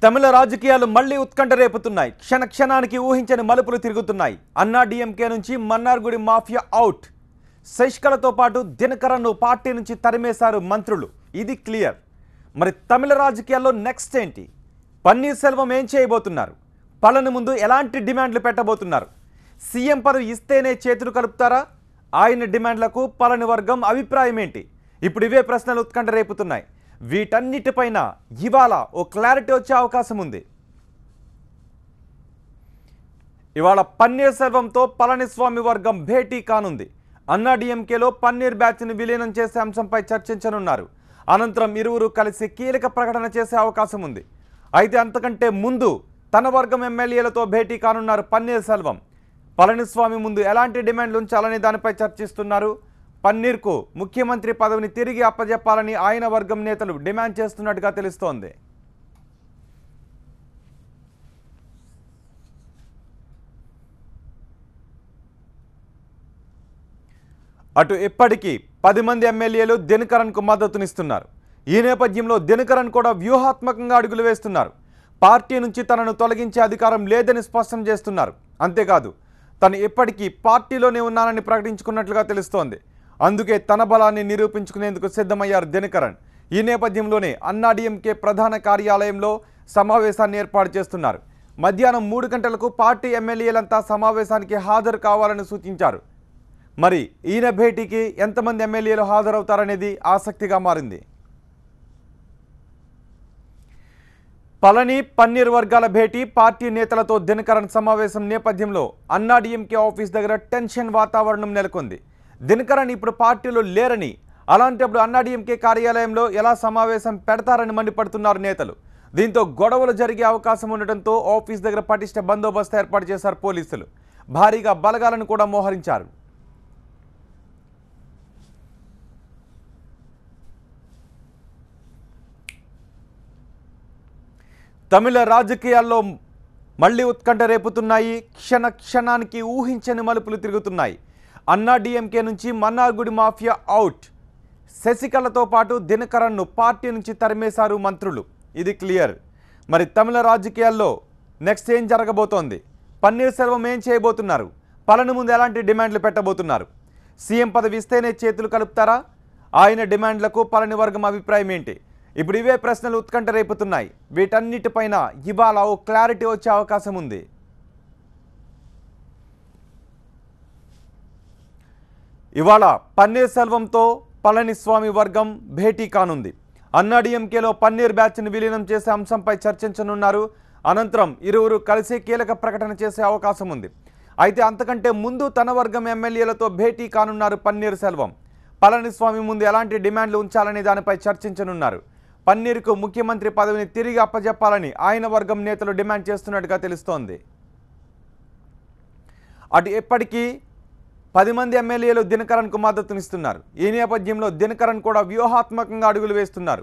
తమిళ రాజకీయాలు మళ్లీ ఉత్కంఠ రేపుతున్నాయి. క్షణ క్షణానికి ఊహించని మలుపులు తిరుగుతున్నాయి. అన్నా డీఎంకే నుంచి మన్నార్గుడి మాఫియా అవుట్. శశికళతో పాటు దినకరన్ను పార్టీ నుంచి తరిమేశారు మంత్రులు. ఇది క్లియర్. మరి తమిళ రాజకీయాల్లో నెక్స్ట్ ఏంటి? పన్నీర్ సెల్వం ఏం చేయబోతున్నారు? పళని ముందు ఎలాంటి డిమాండ్లు పెట్టబోతున్నారు? సీఎం పదవి ఇస్తేనే చేతులు కలుపుతారా? ఆయన డిమాండ్లకు పళని వర్గం అభిప్రాయం ఏంటి? ఇప్పుడు ఇవే ప్రశ్నలు ఉత్కంఠ రేపుతున్నాయి. వీటన్నిటిపైన ఇవాళ ఓ క్లారిటీ వచ్చే అవకాశం ఉంది. ఇవాళ పన్నీర్ సెల్వంతో పళనిస్వామి వర్గం భేటీ కానుంది. అన్నా డీఎంకేలో పన్నీర్ బ్యాచ్ని విలీనం చేసే అంశంపై చర్చించనున్నారు. అనంతరం ఇరువురు కలిసి కీలక ప్రకటన చేసే అవకాశం ఉంది. అయితే అంతకంటే ముందు తన వర్గం ఎమ్మెల్యేలతో భేటీ కానున్నారు పన్నీర్ సెల్వం. పళనిస్వామి ముందు ఎలాంటి డిమాండ్లు ఉంచాలని దానిపై చర్చిస్తున్నారు. పన్నీర్కు ముఖ్యమంత్రి పదవిని తిరిగి అప్పజెప్పాలని ఆయన వర్గం నేతలు డిమాండ్ చేస్తున్నట్టుగా తెలుస్తోంది. అటు ఇప్పటికీ 10 మంది ఎమ్మెల్యేలు దినకరన్కు మద్దతునిస్తున్నారు. ఈ నేపథ్యంలో దినకరన్ కూడా వ్యూహాత్మకంగా అడుగులు వేస్తున్నారు. పార్టీ నుంచి తనను తొలగించే అధికారం లేదని స్పష్టం చేస్తున్నారు. అంతేకాదు తను ఇప్పటికీ పార్టీలోనే ఉన్నానని ప్రకటించుకున్నట్లుగా తెలుస్తోంది. అందుకే తన బలాన్ని నిరూపించుకునేందుకు సిద్ధమయ్యారు దినకరన్. ఈ నేపథ్యంలోనే అన్నా డీఎంకే ప్రధాన కార్యాలయంలో సమావేశాన్ని ఏర్పాటు చేస్తున్నారు. మధ్యాహ్నం 3 గంటలకు పార్టీ ఎమ్మెల్యేలంతా సమావేశానికి హాజరు కావాలని సూచించారు. మరి ఈయన భేటీకి ఎంతమంది ఎమ్మెల్యేలు హాజరవుతారనేది ఆసక్తిగా మారింది. పళని పన్నీర్ వర్గాల భేటీ, పార్టీ నేతలతో దినకరన్ సమావేశం నేపథ్యంలో అన్నా డీఎంకే ఆఫీస్ దగ్గర టెన్షన్ వాతావరణం నెలకొంది. దినకరన్ ఇప్పుడు పార్టీలో లేరని, అలాంటప్పుడు అన్నా డీఎంకే కార్యాలయంలో ఎలా సమావేశం పెడతారని మండిపడుతున్నారు నేతలు. దీంతో గొడవలు జరిగే అవకాశం ఉండటంతో ఆఫీస్ దగ్గర పటిష్ట బందోబస్తు ఏర్పాటు చేశారు పోలీసులు. భారీగా బలగాలను కూడా మోహరించారు. తమిళ రాజకీయాల్లో మళ్లీ ఉత్కంఠ రేపుతున్నాయి. క్షణ క్షణానికి ఊహించని మలుపులు తిరుగుతున్నాయి. అన్నా డీఎంకే నుంచి మన్నార్గుడి మాఫియా అవుట్. శశికళతో పాటు దినకరన్ను పార్టీ నుంచి తరిమేశారు మంత్రులు. ఇది క్లియర్. మరి తమిళ రాజకీయాల్లో నెక్స్ట్ ఏం జరగబోతోంది? పన్నీర్ సెల్వం ఏం చేయబోతున్నారు? పళని ముందు ఎలాంటి డిమాండ్లు పెట్టబోతున్నారు? సీఎం పదవి ఇస్తేనే చేతులు కలుపుతారా? ఆయన డిమాండ్లకు పళని వర్గం అభిప్రాయం ఏంటి? ఇప్పుడు ఇవే ప్రశ్నలు ఉత్కంఠ రేపుతున్నాయి. వీటన్నిటిపైన ఇవాళ ఓ క్లారిటీ వచ్చే అవకాశం ఉంది. ఇవాళ పన్నీర్ సెల్వంతో పళనిస్వామి వర్గం భేటీ కానుంది. అన్నా డీఎంకేలో పన్నీర్ బ్యాచ్ని విలీనం చేసే అంశంపై చర్చించనున్నారు. అనంతరం ఇరువురు కలిసి కీలక ప్రకటన చేసే అవకాశం ఉంది. అయితే అంతకంటే ముందు తన వర్గం ఎమ్మెల్యేలతో భేటీ కానున్నారు పన్నీర్ సెల్వం. పళనిస్వామి ముందు ఎలాంటి డిమాండ్లు ఉంచాలని దానిపై చర్చించనున్నారు. పన్నీర్కు ముఖ్యమంత్రి పదవిని తిరిగి అప్పజెప్పాలని ఆయన వర్గం నేతలు డిమాండ్ చేస్తున్నట్టుగా తెలుస్తోంది. అటు ఇప్పటికీ 10 మంది ఎమ్మెల్యేలు దినకరన్కు మద్దతునిస్తున్నారు. ఈ నేపథ్యంలో దినకరన్ కూడా వ్యూహాత్మకంగా అడుగులు వేస్తున్నారు.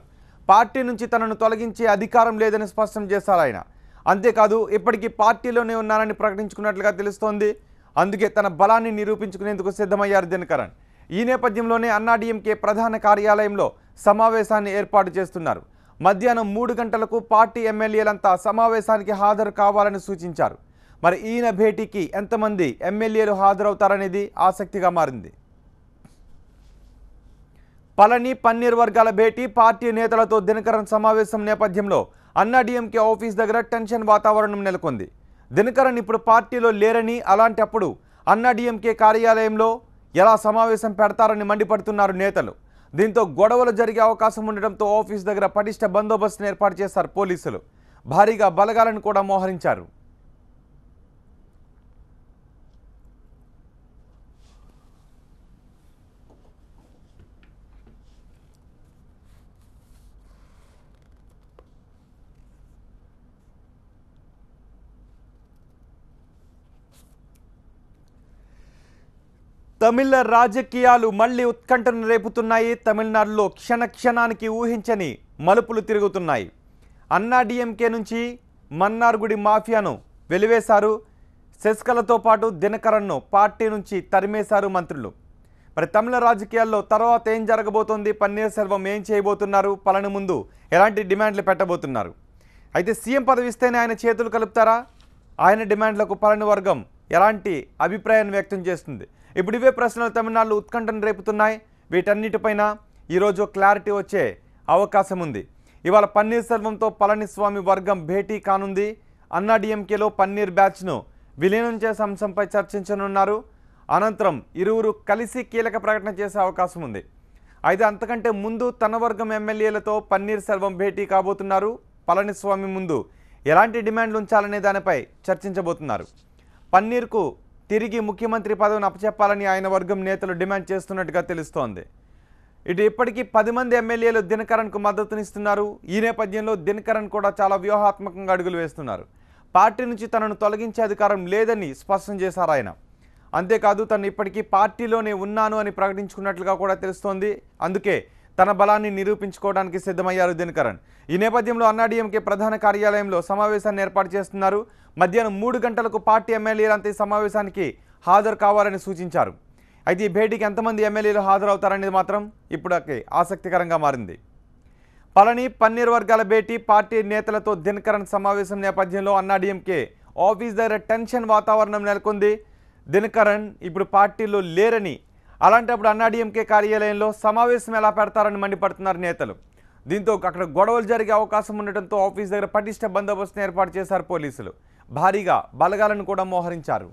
పార్టీ నుంచి తనను తొలగించే అధికారం లేదని స్పష్టం చేశారు ఆయన. అంతేకాదు ఇప్పటికీ పార్టీలోనే ఉన్నానని ప్రకటించుకున్నట్లుగా తెలుస్తోంది. అందుకే తన బలాన్ని నిరూపించుకునేందుకు సిద్ధమయ్యారు దినకరన్. ఈ నేపథ్యంలోనే అన్నా డీఎంకే ప్రధాన కార్యాలయంలో సమావేశాన్ని ఏర్పాటు చేస్తున్నారు. మధ్యాహ్నం 3 గంటలకు పార్టీ ఎమ్మెల్యేలంతా సమావేశానికి హాజరు కావాలని సూచించారు. మరి ఈయన భేటీకి ఎంతమంది ఎమ్మెల్యేలు హాజరవుతారనేది ఆసక్తిగా మారింది. పళని పన్నీర్ వర్గాల భేటీ, పార్టీ నేతలతో దినకరన్ సమావేశం నేపథ్యంలో అన్నా డీఎంకే ఆఫీస్ దగ్గర టెన్షన్ వాతావరణం నెలకొంది. దినకరన్ ఇప్పుడు పార్టీలో లేరని, అలాంటప్పుడు అన్నా డీఎంకే కార్యాలయంలో ఎలా సమావేశం పెడతారని మండిపడుతున్నారు నేతలు. దీంతో గొడవలు జరిగే అవకాశం ఉండడంతో ఆఫీస్ దగ్గర పటిష్ట బందోబస్తును ఏర్పాటు చేశారు పోలీసులు. భారీగా బలగాలను కూడా మోహరించారు. తమిళ రాజకీయాలు మళ్లీ ఉత్కంఠను రేపుతున్నాయి. తమిళనాడులో క్షణ క్షణానికి ఊహించని మలుపులు తిరుగుతున్నాయి. అన్నా డీఎంకే నుంచి మన్నార్గుడి మాఫియాను వెలివేశారు. శశికళతో పాటు దినకరన్ను పార్టీ నుంచి తరిమేశారు మంత్రులు. మరి తమిళ రాజకీయాల్లో తర్వాత ఏం జరగబోతోంది? పన్నీర్ సెల్వం ఏం చేయబోతున్నారు? పళని ముందు ఎలాంటి డిమాండ్లు పెట్టబోతున్నారు? అయితే సీఎం పదవి ఇస్తేనే ఆయన చేతులు కలుపుతారా? ఆయన డిమాండ్లకు పళని వర్గం ఎలాంటి అభిప్రాయాన్ని వ్యక్తం చేస్తుంది? ఇప్పుడు ఇవే ప్రశ్నలు తమిళనాడులో ఉత్కంఠను రేపుతున్నాయి. వీటన్నిటిపైన ఈరోజు క్లారిటీ వచ్చే అవకాశం ఉంది. ఇవాళ పన్నీర్ సెల్వంతో పళనిస్వామి వర్గం భేటీ కానుంది. అన్నాడీఎంకేలో పన్నీర్ బ్యాచ్ను విలీనం చేసే అంశంపై చర్చించనున్నారు. అనంతరం ఇరువురు కలిసి కీలక ప్రకటన చేసే అవకాశం ఉంది. అయితే అంతకంటే ముందు తన వర్గం ఎమ్మెల్యేలతో పన్నీర్ సెల్వం భేటీ కాబోతున్నారు. పళనిస్వామి ముందు ఎలాంటి డిమాండ్లు ఉంచాలనే దానిపై చర్చించబోతున్నారు. పన్నీర్కు తిరిగి ముఖ్యమంత్రి పదవిని అప్పచెప్పాలని ఆయన వర్గం నేతలు డిమాండ్ చేస్తున్నట్టుగా తెలుస్తోంది. ఇటు ఇప్పటికీ 10 మంది ఎమ్మెల్యేలు దినకరన్కు మద్దతునిస్తున్నారు. ఈ నేపథ్యంలో దినకరన్ కూడా చాలా వ్యూహాత్మకంగా అడుగులు వేస్తున్నారు. పార్టీ నుంచి తనను తొలగించే అధికారం లేదని స్పష్టం చేశారు ఆయన. అంతేకాదు తను ఇప్పటికీ పార్టీలోనే ఉన్నాను అని ప్రకటించుకున్నట్లుగా కూడా తెలుస్తోంది. అందుకే తన బలాన్ని నిరూపించుకోవడానికి సిద్ధమయ్యారు దినకరన్. ఈ నేపథ్యంలో అన్నాడీఎంకే ప్రధాన కార్యాలయంలో సమావేశాన్ని ఏర్పాటు చేస్తున్నారు. మధ్యాహ్నం 3 గంటలకు పార్టీ ఎమ్మెల్యేలంతా ఈ సమావేశానికి హాజరు కావాలని సూచించారు. అయితే ఈ భేటీకి ఎంతమంది ఎమ్మెల్యేలు హాజరవుతారనేది మాత్రం ఇప్పటికే ఆసక్తికరంగా మారింది. పళని పన్నీర్ వర్గాల భేటీ, పార్టీ నేతలతో దినకరన్ సమావేశం నేపథ్యంలో అన్నాడీఎంకే ఆఫీస్ దగ్గర టెన్షన్ వాతావరణం నెలకొంది. దినకరన్ ఇప్పుడు పార్టీలో లేరని, అలాంటప్పుడు అన్నాడీఎంకే కార్యాలయంలో సమావేశం ఎలా పెడతారని మండిపడుతున్నారు నేతలు. దీంతో అక్కడ గొడవలు జరిగే అవకాశం ఉండటంతో ఆఫీస్ దగ్గర పటిష్ట బందోబస్తును ఏర్పాటు చేశారు పోలీసులు. భారీగా బలగాలను కూడా మోహరించారు.